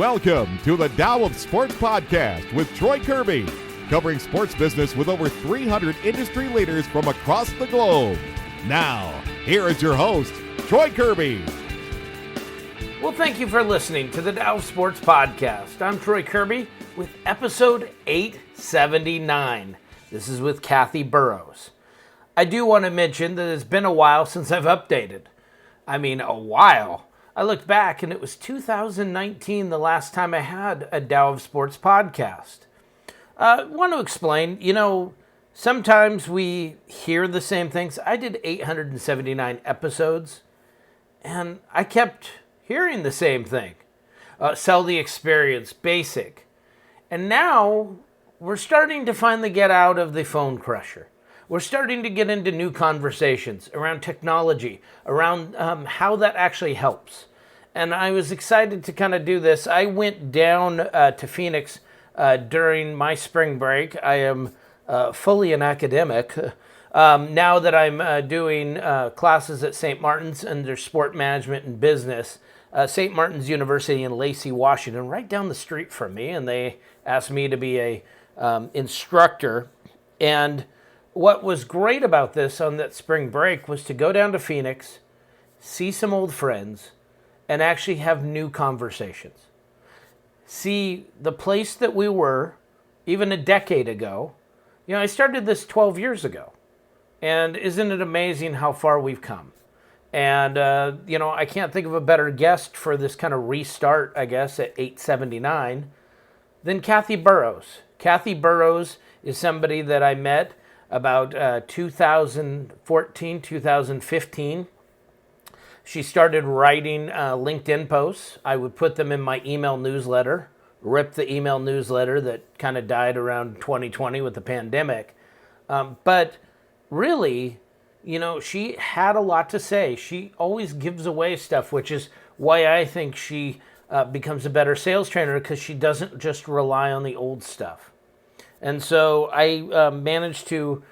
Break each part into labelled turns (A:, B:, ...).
A: Welcome to the Tao of Sports podcast with Troy Kirby, covering sports business with over 300 industry leaders from across the globe. Now, here is your host, Troy Kirby.
B: Well, thank you for listening to the Tao of Sports podcast. I'm Troy Kirby with episode 879. This is with Kathy Burrows. I do want to mention that it's been a while since I've updated. I mean, a while. I looked back and it was 2019 the last time I had a Tao of Sports podcast. I want to explain, sometimes we hear the same things. I did 879 episodes and I kept hearing the same thing. Sell the experience, basic. And now we're starting to finally get out of the phone crusher. We're starting to get into new conversations around technology, around how that actually helps. And I was excited to kind of do this. I went down to Phoenix during my spring break. I am fully an academic. Now that I'm doing classes at St. Martin's under sport management and business, St. Martin's University in Lacey, Washington, right down the street from me. And they asked me to be a instructor. And what was great about this on that spring break was to go down to Phoenix, see some old friends, and actually have new conversations. See the place that we were even a decade ago. I started this 12 years ago. And isn't it amazing how far we've come? And, I can't think of a better guest for this kind of restart, I guess, at 879 than Kathy Burrows. Kathy Burrows is somebody that I met about 2014, 2015. She started writing LinkedIn posts. I would put them in my email newsletter, rip the email newsletter that kind of died around 2020 with the pandemic. But really, she had a lot to say. She always gives away stuff, which is why I think she becomes a better sales trainer, because she doesn't just rely on the old stuff. And so I managed to,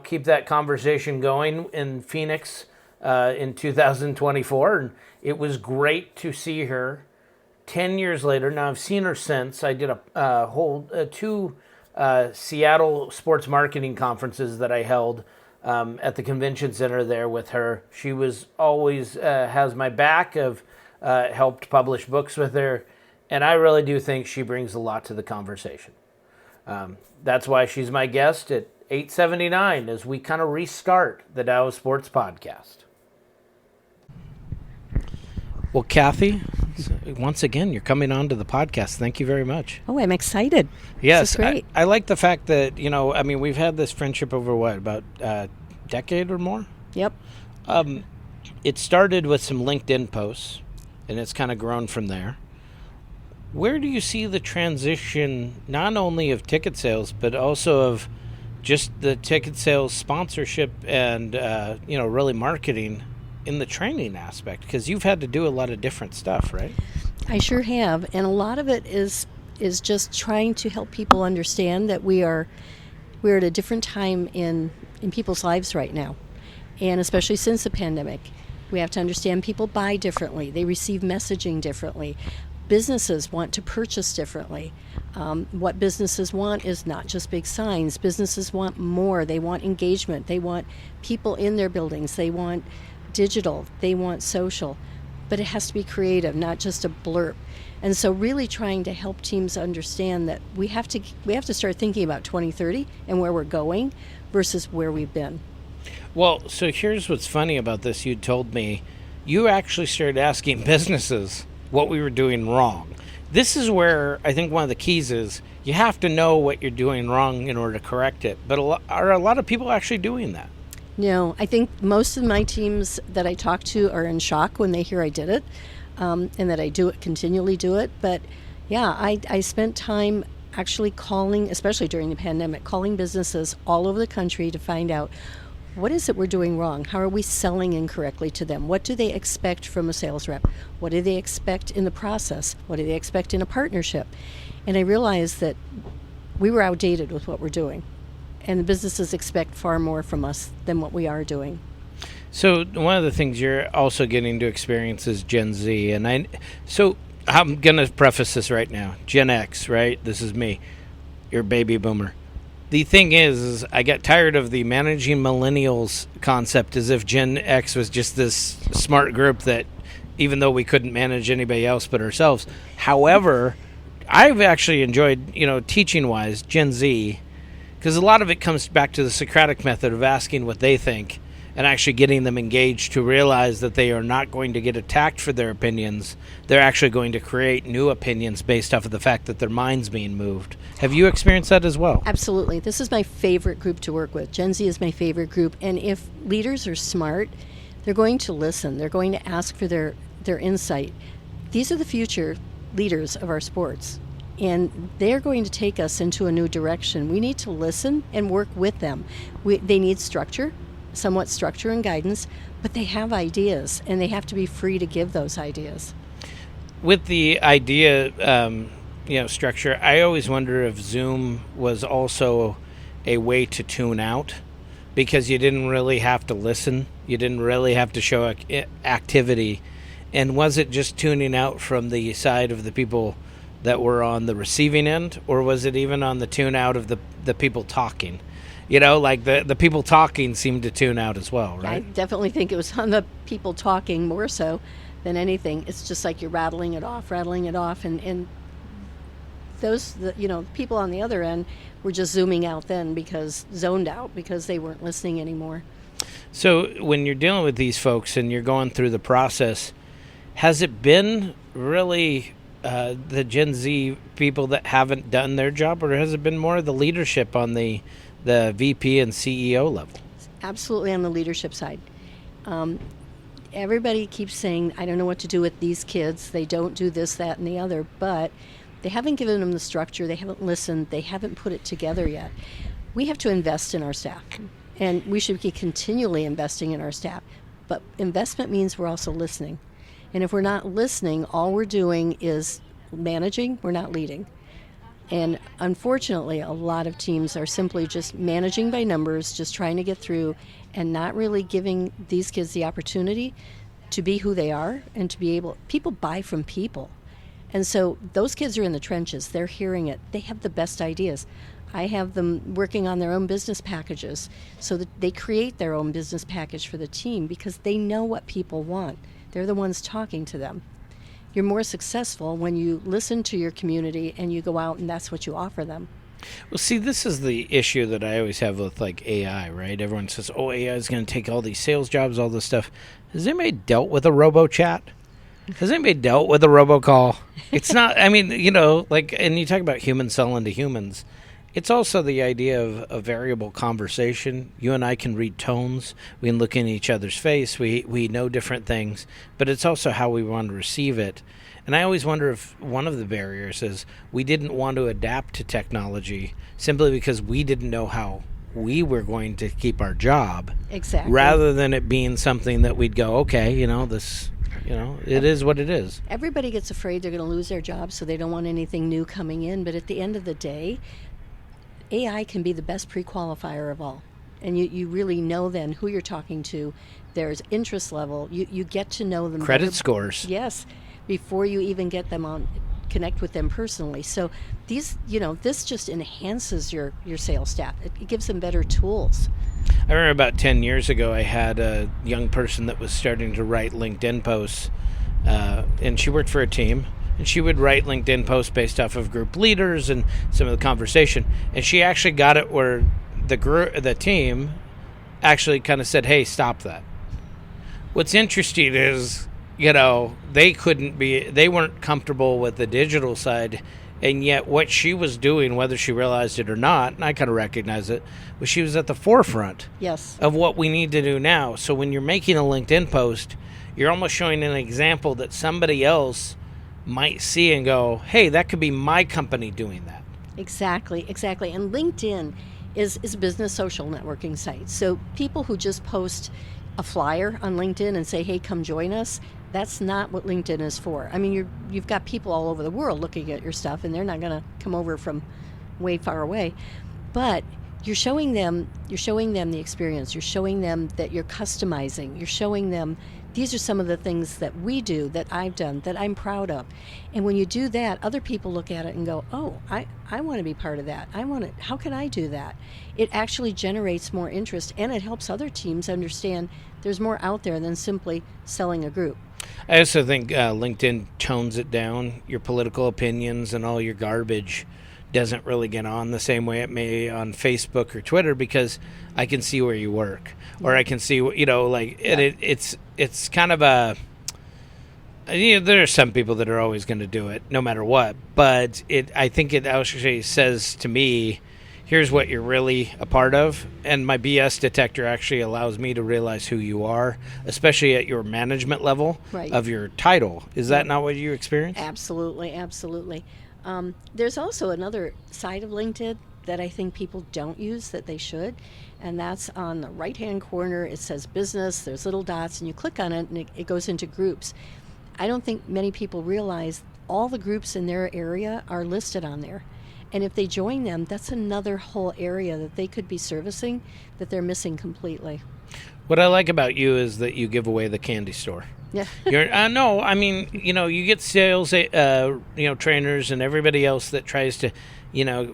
B: keep that conversation going in Phoenix in 2024. And it was great to see her 10 years later. Now, I've seen her since. I did two Seattle sports marketing conferences that I held at the convention center there with her. She was always has my back. I've helped publish books with her. And I really do think she brings a lot to the conversation. That's why she's my guest at 879 as we kind of restart the Tao of Sports podcast. Well, Kathy, once again, you're coming on to the podcast. Thank you very much.
C: Oh, I'm excited.
B: Yes,
C: this is great.
B: I like the fact that, we've had this friendship over about a decade or more?
C: Yep.
B: It started with some LinkedIn posts, and it's kind of grown from there. Where do you see the transition, not only of ticket sales, but also of just the ticket sales sponsorship and, really marketing in the training aspect? Because you've had to do a lot of different stuff, right?
C: I sure have. And a lot of it is just trying to help people understand that we're at a different time in people's lives right now. And especially since the pandemic, we have to understand people buy differently. They receive messaging differently. Businesses want to purchase differently. What businesses want is not just big signs. Businesses want more. They want engagement. They want people in their buildings. They want digital. They want social. But it has to be creative, not just a blurb. And so really trying to help teams understand that we have to start thinking about 2030 and where we're going versus where we've been.
B: Well, so here's what's funny about this. You told me you actually started asking businesses what we were doing wrong. This is where I think one of the keys is you have to know what you're doing wrong in order to correct it. But are a lot of people actually doing that?
C: No, I think most of my teams that I talk to are in shock when they hear I did it, and that I continually do it. But yeah, I spent time actually calling, especially during the pandemic, calling businesses all over the country to find out, what is it we're doing wrong? How are we selling incorrectly to them? What do they expect from a sales rep? What do they expect in the process? What do they expect in a partnership? And I realized that we were outdated with what we're doing. And the businesses expect far more from us than what we are doing. So
B: one of the things you're also getting to experience is Gen Z. And I'm going to preface this right now. Gen X, right? This is me. You're a baby boomer. The thing is I got tired of the managing millennials concept as if Gen X was just this smart group that even though we couldn't manage anybody else but ourselves. However, I've actually enjoyed, teaching-wise, Gen Z, because a lot of it comes back to the Socratic method of asking what they think and actually getting them engaged to realize that they are not going to get attacked for their opinions. They're actually going to create new opinions based off of the fact that their mind's being moved. Have you experienced that as well?
C: Absolutely. This is my favorite group to work with. Gen Z is my favorite group. And if leaders are smart, they're going to listen. They're going to ask for their insight. These are the future leaders of our sports. And they're going to take us into a new direction. We need to listen and work with them. They need structure, somewhat structure and guidance, but they have ideas, and they have to be free to give those ideas.
B: With the idea, structure, I always wonder if Zoom was also a way to tune out, because you didn't really have to listen. You didn't really have to show activity. And was it just tuning out from the side of the people that were on the receiving end, or was it even on the tune out of the people talking? Like the people talking seemed to tune out as well, right?
C: I definitely think it was on the people talking more so than anything. It's just like you're rattling it off, and those, people on the other end were just zooming out then zoned out because they weren't listening anymore.
B: So when you're dealing with these folks and you're going through the process, has it been really the Gen Z people that haven't done their job, or has it been more of the leadership on the VP and CEO level?
C: Absolutely on the leadership side. Everybody keeps saying, I don't know what to do with these kids. They don't do this, that, and the other, but they haven't given them the structure. They haven't listened. They haven't put it together yet. We have to invest in our staff, and we should be continually investing in our staff. But investment means we're also listening. And if we're not listening, all we're doing is managing, we're not leading. And unfortunately, a lot of teams are simply just managing by numbers, just trying to get through, and not really giving these kids the opportunity to be who they are and to be able, people buy from people. And so those kids are in the trenches, they're hearing it, they have the best ideas. I have them working on their own business packages so that they create their own business package for the team because they know what people want. They're the ones talking to them. You're more successful when you listen to your community and you go out and that's what you offer them.
B: Well, see, this is the issue that I always have with like AI, right? Everyone says, oh, AI is going to take all these sales jobs, all this stuff. Has anybody dealt with a robo-chat? Has anybody dealt with a robocall? It's not, and you talk about humans selling to humans. It's also the idea of a variable conversation. You and I can read tones. We can look in each other's face. We know different things. But it's also how we want to receive it. And I always wonder if one of the barriers is we didn't want to adapt to technology simply because we didn't know how we were going to keep our job.
C: Exactly.
B: Rather than it being something that we'd go, okay, this... it is what it is.
C: Everybody gets afraid they're going to lose their job, so they don't want anything new coming in. But at the end of the day, AI can be the best pre-qualifier of all. And you really know then who you're talking to. There's interest level. You get to know them.
B: Credit scores.
C: Yes, before you even get them on, connect with them personally. So this just enhances your sales staff. It gives them better tools.
B: I remember about 10 years ago, I had a young person that was starting to write LinkedIn posts, and she worked for a team, and she would write LinkedIn posts based off of group leaders and some of the conversation, and she actually got it where the team actually kind of said, hey, stop that. What's interesting is, they weren't comfortable with the digital side. And yet what she was doing, whether she realized it or not, and I kind of recognize it, was she was at the forefront of what we need to do now. So when you're making a LinkedIn post, you're almost showing an example that somebody else might see and go, hey, that could be my company doing that.
C: Exactly. And LinkedIn is a business social networking site. So people who just post a flyer on LinkedIn and say, hey, come join us, that's not what LinkedIn is for. I mean, you've got people all over the world looking at your stuff, and they're not going to come over from way far away. But you're showing them the experience. You're showing them that you're customizing. You're showing them these are some of the things that we do, that I've done, that I'm proud of. And when you do that, other people look at it and go, oh, I want to be part of that. How can I do that? It actually generates more interest, and it helps other teams understand there's more out there than simply selling a group.
B: I also think LinkedIn tones it down. Your political opinions and all your garbage doesn't really get on the same way it may on Facebook or Twitter, because I can see where you work, or I can see, it's kind of a, there are some people that are always going to do it no matter what, but I think it actually says to me, here's what you're really a part of, and my BS detector actually allows me to realize who you are, especially at your management level of your title. Is that not what you experience?
C: Absolutely. There's also another side of LinkedIn that I think people don't use that they should, and that's on the right-hand corner. It says business, there's little dots, and you click on it, and it goes into groups. I don't think many people realize all the groups in their area are listed on there. And if they join them, that's another whole area that they could be servicing that they're missing completely.
B: What I like about you is that you give away the candy store.
C: Yeah.
B: No, I mean, you get sales, trainers and everybody else that tries to,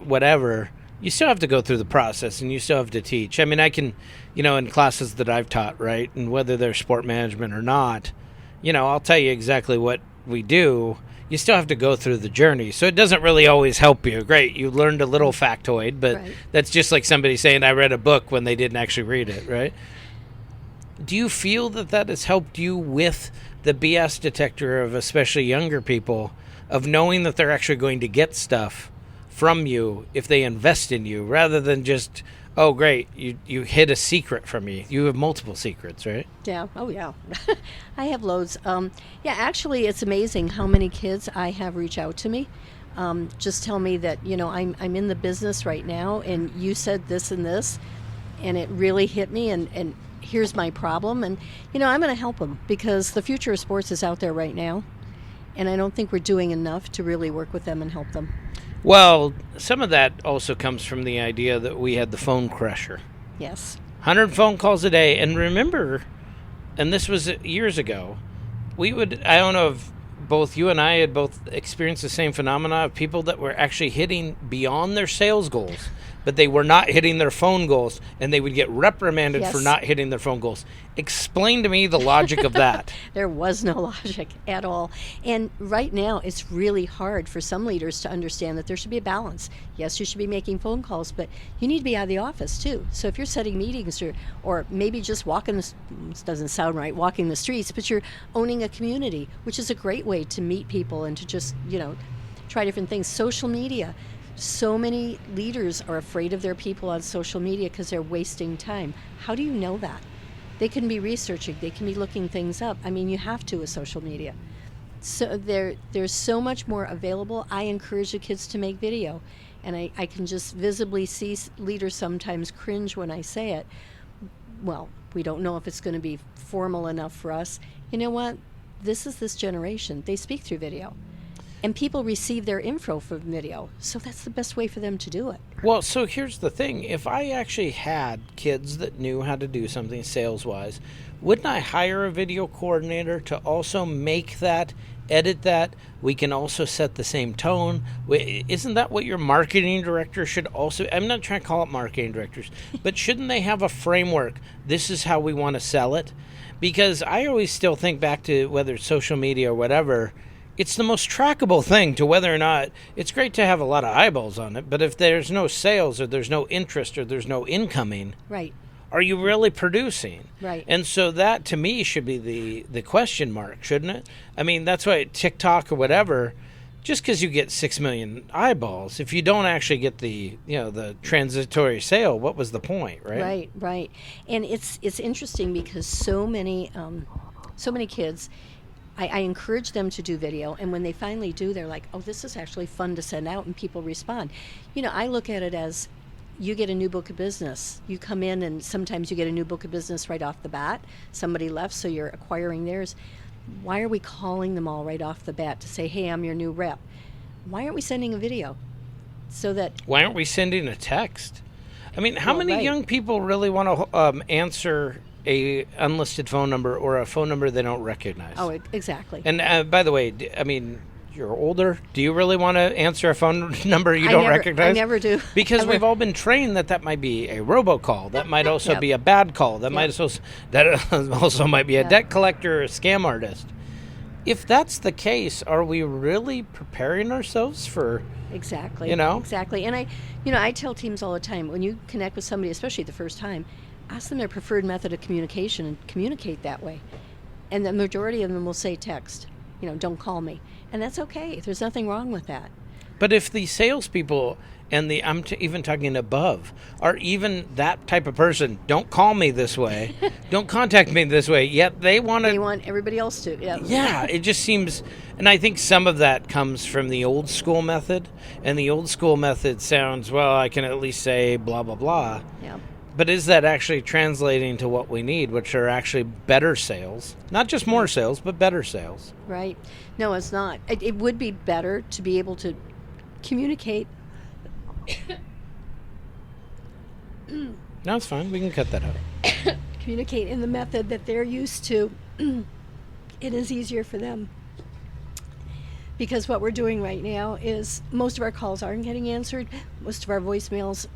B: whatever. You still have to go through the process, and you still have to teach. I mean, I can, in classes that I've taught, right, and whether they're sport management or not, I'll tell you exactly what we do. You still have to go through the journey. So it doesn't really always help you. Great, you learned a little factoid, but That's just like somebody saying I read a book when they didn't actually read it, right? Do you feel that has helped you with the BS detector of especially younger people, of knowing that they're actually going to get stuff from you if they invest in you, rather than just, oh, great, you hid a secret from me. You have multiple secrets, right?
C: Yeah. Oh, yeah. I have loads. Actually, it's amazing how many kids I have reach out to me. Just tell me that, I'm in the business right now, and you said this and this, and it really hit me, and here's my problem. And, I'm going to help them, because the future of sports is out there right now, and I don't think we're doing enough to really work with them and help them.
B: Well, some of that also comes from the idea that we had the phone crusher.
C: Yes.
B: 100 phone calls a day. And remember, and this was years ago, I don't know if both you and I had both experienced the same phenomena of people that were actually hitting beyond their sales goals, but they were not hitting their phone goals, and they would get reprimanded for not hitting their phone goals. Explain to me the logic of that.
C: There was no logic at all. And right now, it's really hard for some leaders to understand that there should be a balance. Yes, you should be making phone calls, but you need to be out of the office too. So if you're setting meetings, or maybe just walking, this doesn't sound right, walking the streets, but you're owning a community, which is a great way to meet people and to just, try different things. Social media. So many leaders are afraid of their people on social media because they're wasting time. How do you know that? They can be researching. They can be looking things up. I mean, you have to with social media. So there's so much more available. I encourage the kids to make video. And I can just visibly see leaders sometimes cringe when I say it. Well, we don't know if it's going to be formal enough for us. You know what? This is this generation. They speak through video. And people receive their info from video. So that's the best way for them to do it.
B: Well, so here's the thing. If I actually had kids that knew how to do something sales-wise, wouldn't I hire a video coordinator to also make that, edit that? We can also set the same tone. Isn't that what your marketing director should also... I'm not trying to call it marketing directors, but shouldn't they have a framework? This is how we want to sell it. Because I always still think back to whether it's social media or whatever... It's the most trackable thing to whether or not it's great to have a lot of eyeballs on it, but if there's no sales or there's no interest or there's no incoming,
C: right?
B: Are you really producing?
C: Right.
B: And so that to me should be the question mark, shouldn't it? I mean, that's why TikTok or whatever, just because you get 6 million eyeballs, if you don't actually get the transitory sale, what was the point, right?
C: Right. And it's interesting because so many kids. I encourage them to do video, and when they finally do, they're like, oh, this is actually fun to send out, and people respond. I look at it as you get a new book of business. You come in, and sometimes you get a new book of business right off the bat. Somebody left, so you're acquiring theirs. Why are we calling them all right off the bat to say, hey, I'm your new rep? Why aren't we sending a video?
B: Why aren't we sending a text? I mean, how many young people really want to answer a unlisted phone number or a phone number they don't recognize?
C: Oh, exactly.
B: And by the way, I mean, you're older. Do you really want to answer a phone number you don't recognize?
C: I never do.
B: Because we've all been trained that might be a robocall. That might also be a bad call. That might also might be a debt collector or a scam artist. If that's the case, are we really preparing ourselves for?
C: Exactly. Exactly. And I tell teams all the time, when you connect with somebody, especially the first time, ask them their preferred method of communication and communicate that way. And the majority of them will say text. Don't call me. And that's okay. There's nothing wrong with that.
B: But if the salespeople and I'm even talking above are even that type of person, don't call me this way, don't contact me this way, yet they want
C: everybody else to.
B: Yeah, it just seems, and I think some of that comes from the old school method, and the old school method sounds, well, I can at least say blah, blah, blah.
C: Yeah.
B: But is that actually translating to what we need, which are actually better sales? Not just more sales, but better sales.
C: Right. No, it's not. It would be better to be able to communicate.
B: No, it's fine. We can cut that out.
C: Communicate in the method that they're used to. It is easier for them. Because what we're doing right now is most of our calls aren't getting answered. Most of our voicemails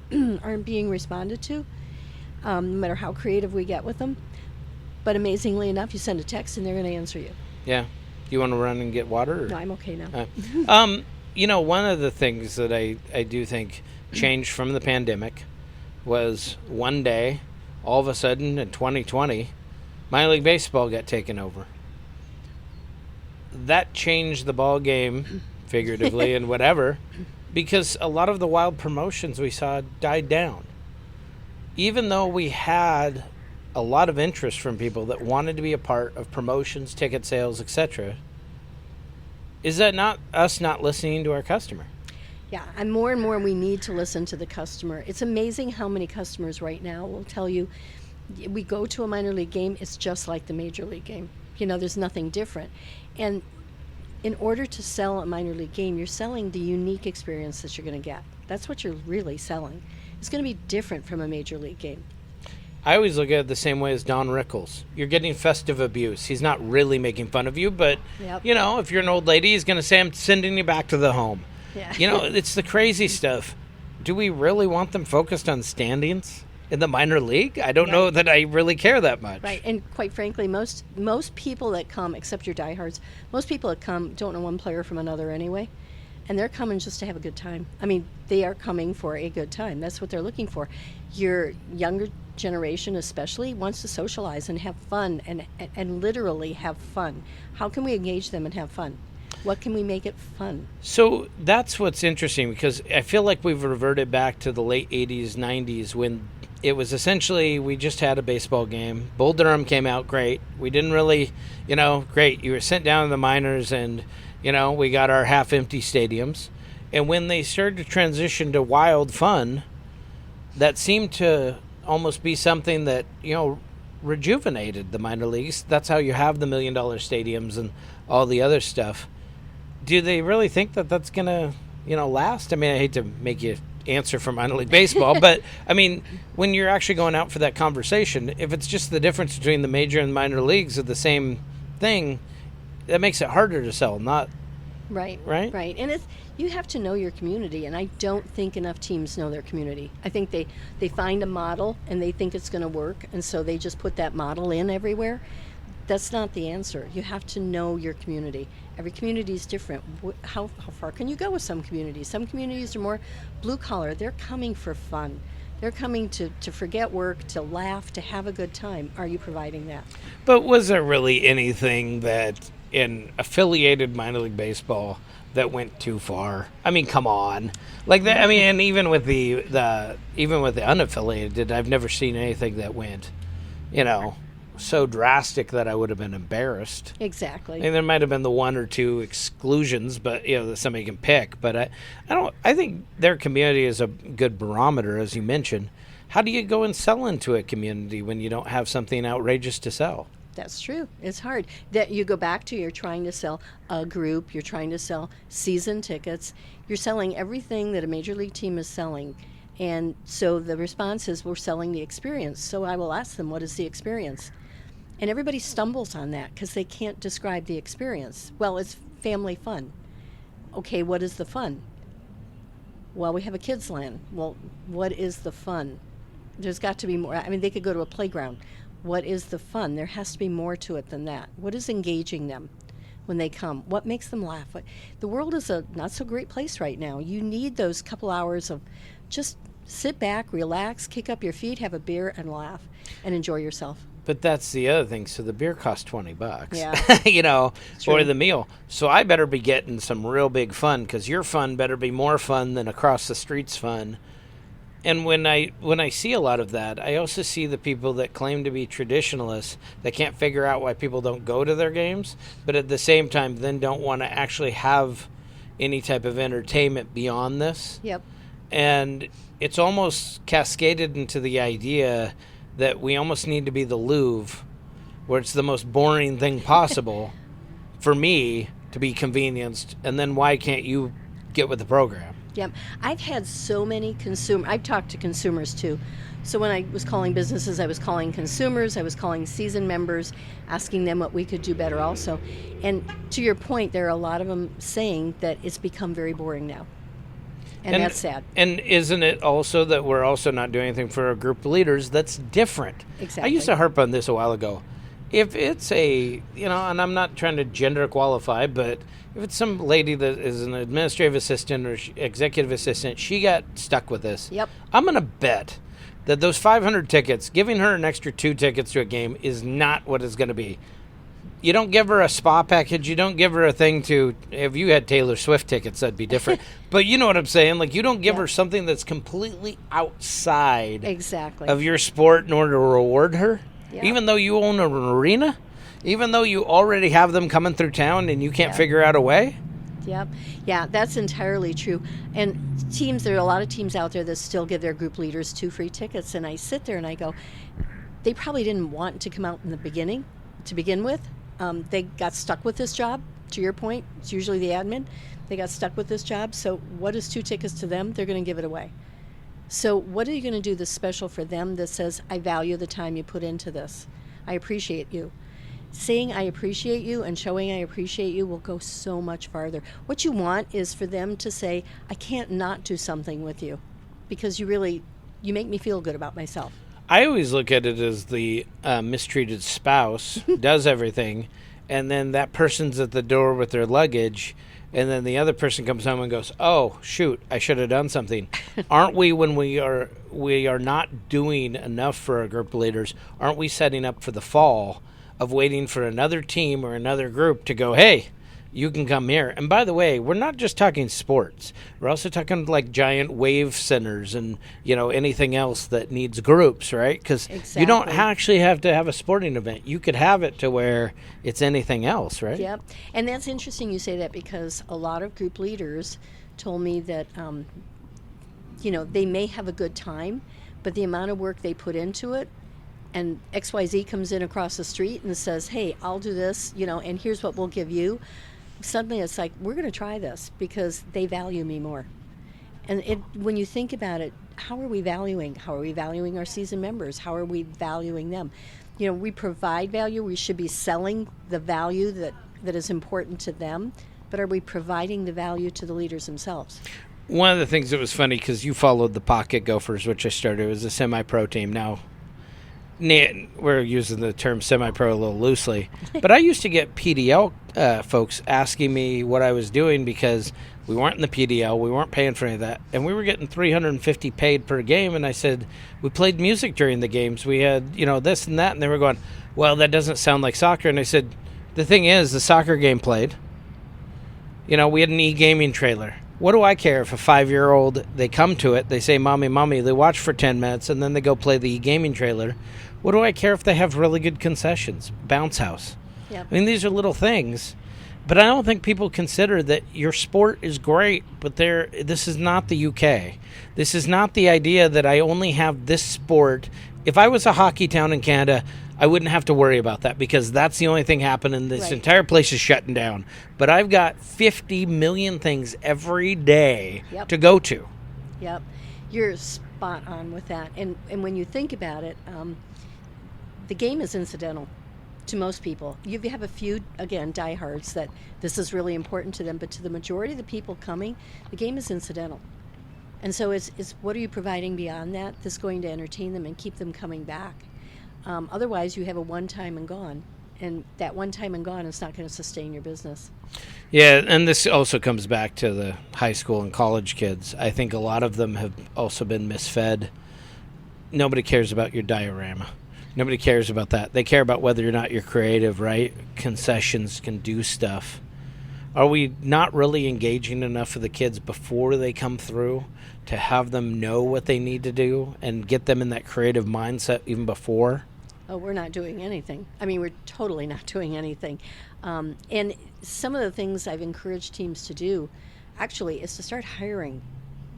C: aren't being responded to. No matter how creative we get with them. But amazingly enough, you send a text and they're going to answer you.
B: Yeah. You want to run and get water? Or?
C: No, I'm okay now.
B: One of the things that I do think changed from the pandemic was one day, all of a sudden in 2020, minor league baseball got taken over. That changed the ball game, figuratively and whatever, because a lot of the wild promotions we saw died down. Even though we had a lot of interest from people that wanted to be a part of promotions, ticket sales, etc., is that not us not listening to our customer?
C: Yeah, and more we need to listen to the customer. It's amazing how many customers right now will tell you, we go to a minor league game, it's just like the major league game. There's nothing different. And in order to sell a minor league game, you're selling the unique experience that you're going to get. That's what you're really selling. It's going to be different from a major league game.
B: I always look at it the same way as Don Rickles. You're getting festive abuse. He's not really making fun of you, but, if you're an old lady, he's going to say, I'm sending you back to the home.
C: Yeah.
B: It's the crazy stuff. Do we really want them focused on standings in the minor league? I don't know that I really care that much.
C: Right, and quite frankly, most people that come, except your diehards, most people that come don't know one player from another anyway. And they're coming just to have a good time. I mean, they are coming for a good time. That's what they're looking for. Your younger generation especially wants to socialize and have fun and literally have fun. How can we engage them and have fun? What can we make it fun?
B: So that's what's interesting, because I feel like we've reverted back to the late 80s, 90s when it was essentially we just had a baseball game. Bull Durham came out great. We didn't really, great. You were sent down to the minors and, we got our half-empty stadiums. And when they started to transition to wild fun, that seemed to almost be something that, rejuvenated the minor leagues. That's how you have the $1 million stadiums and all the other stuff. Do they really think that that's going to, last? I mean, I hate to make you answer for minor league baseball, but, I mean, when you're actually going out for that conversation, if it's just the difference between the major and minor leagues of the same thing, that makes it harder to sell, not...
C: Right. And you have to know your community, and I don't think enough teams know their community. I think they find a model, and they think it's going to work, and so they just put that model in everywhere. That's not the answer. You have to know your community. Every community is different. How far can you go with some communities? Some communities are more blue collar. They're coming for fun. They're coming to forget work, to laugh, to have a good time. Are you providing that?
B: But was there really anything that in affiliated minor league baseball that went too far? I mean, come on. Like that. I mean, and even with the unaffiliated, I've never seen anything that went, so drastic that I would have been embarrassed.
C: Exactly.
B: And there might have been the one or two exclusions, but that somebody can pick. But I think their community is a good barometer, as you mentioned. How do you go and sell into a community when you don't have something outrageous to sell?
C: That's true. It's hard. That you go back to, you're trying to sell a group, you're trying to sell season tickets, you're selling everything that a major league team is selling. And so the response is, we're selling the experience. So I will ask them, what is the experience? And everybody stumbles on that because they can't describe the experience. Well, it's family fun. Okay, what is the fun? Well, we have a kids land. Well, what is the fun? There's got to be more. I mean, they could go to a playground. What is the fun? There has to be more to it than that. What is engaging them when they come? What makes them laugh? The world is a not so great place right now. You need those couple hours of just sit back, relax, kick up your feet, have a beer, and laugh, and enjoy yourself.
B: But that's the other thing. So the beer costs $20,
C: Yeah.
B: or the meal. So I better be getting some real big fun, because your fun better be more fun than across the street's fun. And when I see a lot of that, I also see the people that claim to be traditionalists that can't figure out why people don't go to their games, but at the same time then don't want to actually have any type of entertainment beyond this.
C: Yep.
B: And it's almost cascaded into the idea that we almost need to be the Louvre, where it's the most boring thing possible for me to be convenienced, and then why can't you get with the program?
C: Yep. I've had so many I've talked to consumers too. So when I was calling businesses, I was calling consumers, I was calling season members, asking them what we could do better also. And to your point, there are a lot of them saying that it's become very boring now. And that's sad.
B: And isn't it also that we're also not doing anything for our group of leaders that's different?
C: Exactly.
B: I used to harp on this a while ago. If it's and I'm not trying to gender qualify, but if it's some lady that is an administrative assistant or executive assistant, she got stuck with this.
C: Yep.
B: I'm going to bet that those 500 tickets, giving her an extra 2 tickets to a game is not what it's going to be. You don't give her a spa package. You don't give her a thing to, if you had Taylor Swift tickets, that'd be different. But you know what I'm saying? Like, you don't give her something that's completely outside of your sport in order to reward her. Yeah. Even though you own an arena, even though you already have them coming through town and you can't figure out a way.
C: Yep. Yeah, that's entirely true. And there are a lot of teams out there that still give their group leaders 2 free tickets. And I sit there and I go, they probably didn't want to come out in the beginning to begin with. They got stuck with this job. To your point, it's usually the admin. They got stuck with this job. So what is 2 tickets to them? They're going to give it away. So what are you going to do that's special for them that says, I value the time you put into this. I appreciate you. Saying I appreciate you and showing I appreciate you will go so much farther. What you want is for them to say, I can't not do something with you because you make me feel good about myself.
B: I always look at it as the mistreated spouse does everything, and then that person's at the door with their luggage, and then the other person comes home and goes, oh, shoot, I should have done something. Aren't we, when we are not doing enough for our group leaders, aren't we setting up for the fall of waiting for another team or another group to go, hey, you can come here? And by the way, we're not just talking sports. We're also talking like giant wave centers and, anything else that needs groups, right? Because you don't actually have to have a sporting event. You could have it to where it's anything else, right?
C: Yep. And that's interesting you say that because a lot of group leaders told me that, they may have a good time, but the amount of work they put into it, and XYZ comes in across the street and says, hey, I'll do this, and here's what we'll give you. Suddenly it's like, we're going to try this because they value me more. And when you think about it, how are we valuing? How are we valuing our season members? How are we valuing them? We provide value. We should be selling the value that is important to them. But are we providing the value to the leaders themselves?
B: One of the things that was funny, because you followed the Pocket Gophers, which I started, was a semi-pro team. Now, we're using the term semi-pro a little loosely, but I used to get PDL folks asking me what I was doing because we weren't in the PDL, we weren't paying for any of that, and we were getting $350 paid per game, and I said, we played music during the games, we had, this and that, and they were going, well, that doesn't sound like soccer, and I said, the thing is, the soccer game played, we had an e-gaming trailer. What do I care if a 5-year-old, they come to it, they say, Mommy, Mommy, they watch for 10 minutes, and then they go play the e-gaming trailer. What do I care if they have really good concessions? Bounce house.
C: Yep.
B: I mean, these are little things. But I don't think people consider that your sport is great, but this is not the UK. This is not the idea that I only have this sport. If I was a hockey town in Canada, I wouldn't have to worry about that because that's the only thing happening. This entire place is shutting down. But I've got 50 million things every day to go to.
C: Yep. Your spot on with that. And when you think about it, the game is incidental to most people. You have a few, again, diehards that this is really important to them, but to the majority of the people coming, the game is incidental. And so it's what are you providing beyond that that's going to entertain them and keep them coming back? Otherwise, you have a one-time and gone. And that one time and gone is not going to sustain your business.
B: Yeah, and this also comes back to the high school and college kids. I think a lot of them have also been misfed. Nobody cares about your diorama. Nobody cares about that. They care about whether or not you're creative, right? Concessions can do stuff. Are we not really engaging enough of the kids before they come through to have them know what they need to do and get them in that creative mindset even before?
C: Oh, we're not doing anything. I mean, we're totally not doing anything. And some of the things I've encouraged teams to do actually is to start hiring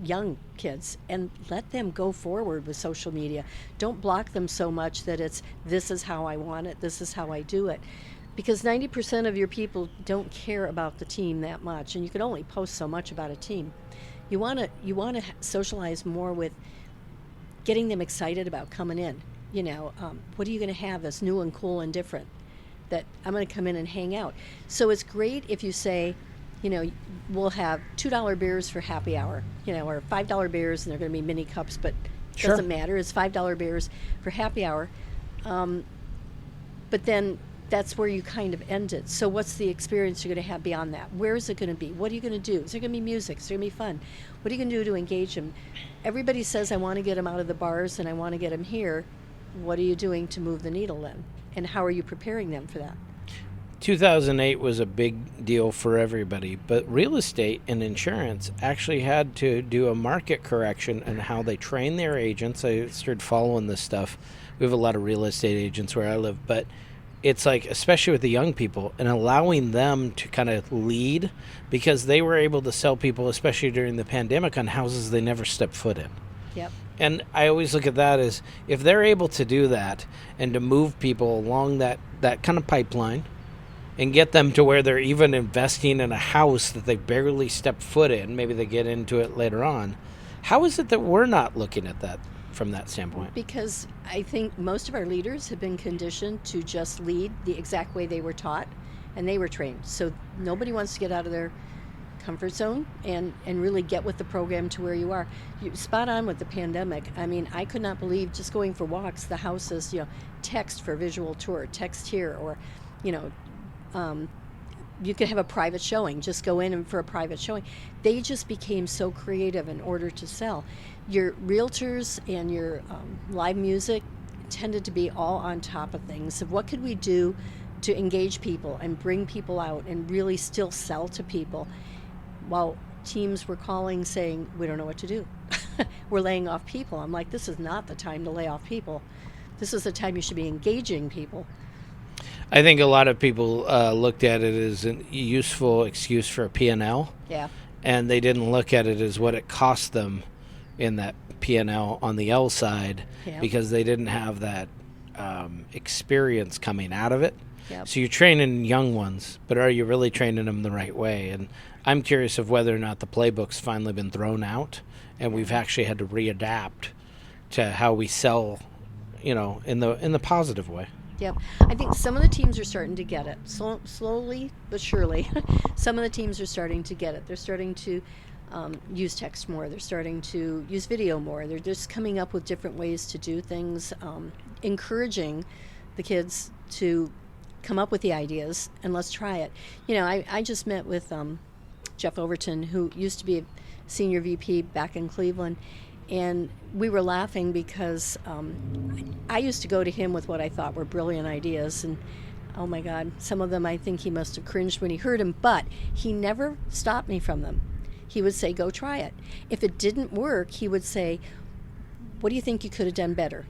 C: young kids and let them go forward with social media. Don't block them so much that it's, this is how I want it, this is how I do it. Because 90% of your people don't care about the team that much, and you can only post so much about a team. You want to socialize more with getting them excited about coming in. What are you going to have that's new and cool and different that I'm going to come in and hang out? So it's great if you say, we'll have $2 beers for happy hour, or $5 beers, and they're going to be mini cups, but it doesn't matter. It's $5 beers for happy hour. But then that's where you kind of end it. So what's the experience you're going to have beyond that? Where is it going to be? What are you going to do? Is there going to be music? Is there going to be fun? What are you going to do to engage them? Everybody says, I want to get them out of the bars and I want to get them here. What are you doing to move the needle then? And how are you preparing them for that?
B: 2008 was a big deal for everybody, but real estate and insurance actually had to do a market correction in how they train their agents. I started following this stuff. We have a lot of real estate agents where I live, but it's like, especially with the young people, and allowing them to kind of lead, because they were able to sell people, especially during the pandemic, on houses they never stepped foot in.
C: Yep.
B: And I always look at that as, if they're able to do that and to move people along that kind of pipeline and get them to where they're even investing in a house that they barely stepped foot in, maybe they get into it later on, how is it that we're not looking at that from that standpoint?
C: Because I think most of our leaders have been conditioned to just lead the exact way they were taught and they were trained. So nobody wants to get out of their comfort zone and really get with the program to where you are. You're spot on with the pandemic. I mean, I could not believe just going for walks, the houses, text for visual tour, text here, or, you could have a private showing, just go in and for a private showing. They just became so creative in order to sell. Your realtors and your live music tended to be all on top of things. So what could we do to engage people and bring people out and really still sell to people? While teams were calling saying, we don't know what to do. We're laying off people. I'm like, this is not the time to lay off people. This is the time you should be engaging people.
B: I think a lot of people looked at it as a useful excuse for a P&L.
C: Yeah.
B: And they didn't look at it as what it cost them in that P&L on the L side, because they didn't have that experience coming out of it.
C: Yep. So
B: you're training young ones, but are you really training them the right way? And I'm curious of whether or not the playbook's finally been thrown out and we've actually had to readapt to how we sell, in the positive way.
C: Yep. I think some of the teams are starting to get it. Slowly but surely. Some of the teams are starting to get it. They're starting to use text more. They're starting to use video more. They're just coming up with different ways to do things, encouraging the kids to come up with the ideas and let's try it. I just met with Jeff Overton, who used to be a senior VP back in Cleveland, and we were laughing because I used to go to him with what I thought were brilliant ideas, and oh my God, some of them I think he must have cringed when he heard them, but he never stopped me from them. He would say, go try it. If it didn't work, he would say, what do you think you could have done better?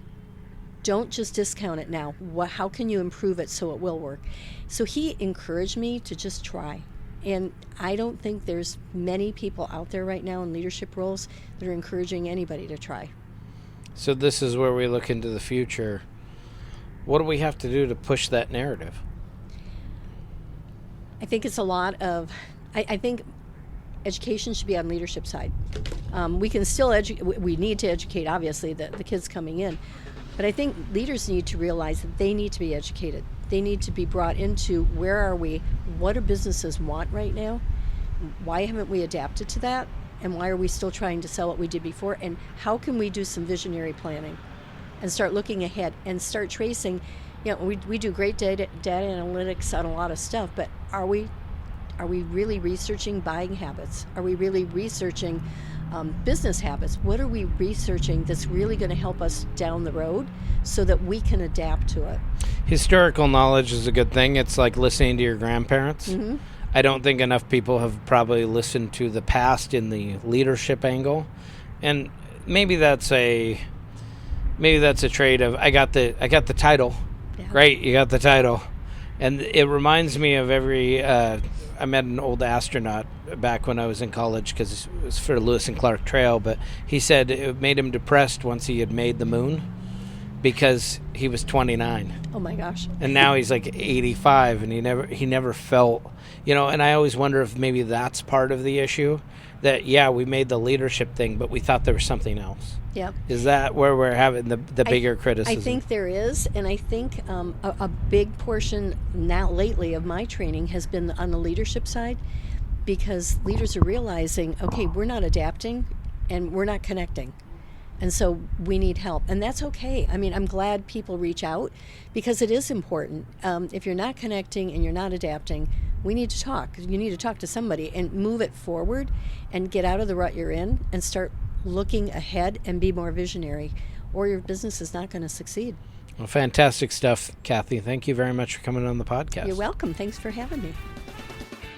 C: Don't just discount it now. How can you improve it so it will work? So he encouraged me to just try. And I don't think there's many people out there right now in leadership roles that are encouraging anybody to try.
B: So this is where we look into the future. What do we have to do to push that narrative?
C: I think it's a lot of, I think education should be on leadership side. We can still we need to educate, obviously, the kids coming in. But I think leaders need to realize that they need to be educated. They need to be brought into where are we, what do businesses want right now, why haven't we adapted to that, and why are we still trying to sell what we did before, and how can we do some visionary planning and start looking ahead and start tracing. We do great data analytics on a lot of stuff, but are we really researching buying habits? Are we really researching business habits? What are we researching that's really going to help us down the road so that we can adapt to it?
B: Historical knowledge is a good thing. It's like listening to your grandparents.
C: Mm-hmm.
B: I don't think enough people have probably listened to the past in the leadership angle, and maybe that's a trait of I got the title.
C: Yeah.
B: Great, you got the title. And it reminds me of I met an old astronaut back when I was in college because it was for Lewis and Clark Trail, but he said it made him depressed once he had made the moon because he was 29.
C: Oh my gosh.
B: And now he's like 85 and he never felt, and I always wonder if maybe that's part of the issue, that we made the leadership thing, but we thought there was something else.
C: Yep.
B: Is that where we're having the bigger criticism?
C: I think there is, and I think a big portion now lately of my training has been on the leadership side, because leaders are realizing, okay, we're not adapting and we're not connecting. And so we need help, and that's okay. I mean, I'm glad people reach out because it is important. If you're not connecting and you're not adapting, we need to talk. You need to talk to somebody and move it forward and get out of the rut you're in and start looking ahead and be more visionary, or your business is not going to succeed.
B: Well, fantastic stuff, Kathy. Thank you very much for coming on the podcast.
C: You're welcome. Thanks for having me.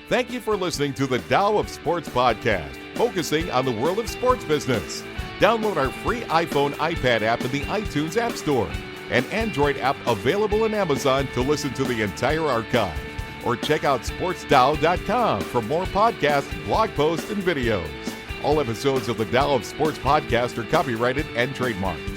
A: Thank you for listening to the Tao of Sports podcast, focusing on the world of sports business. Download our free iPhone, iPad app in the iTunes App Store, an Android app available on Amazon to listen to the entire archive. Or check out sportstao.com for more podcasts, blog posts, and videos. All episodes of the Tao of Sports podcast are copyrighted and trademarked.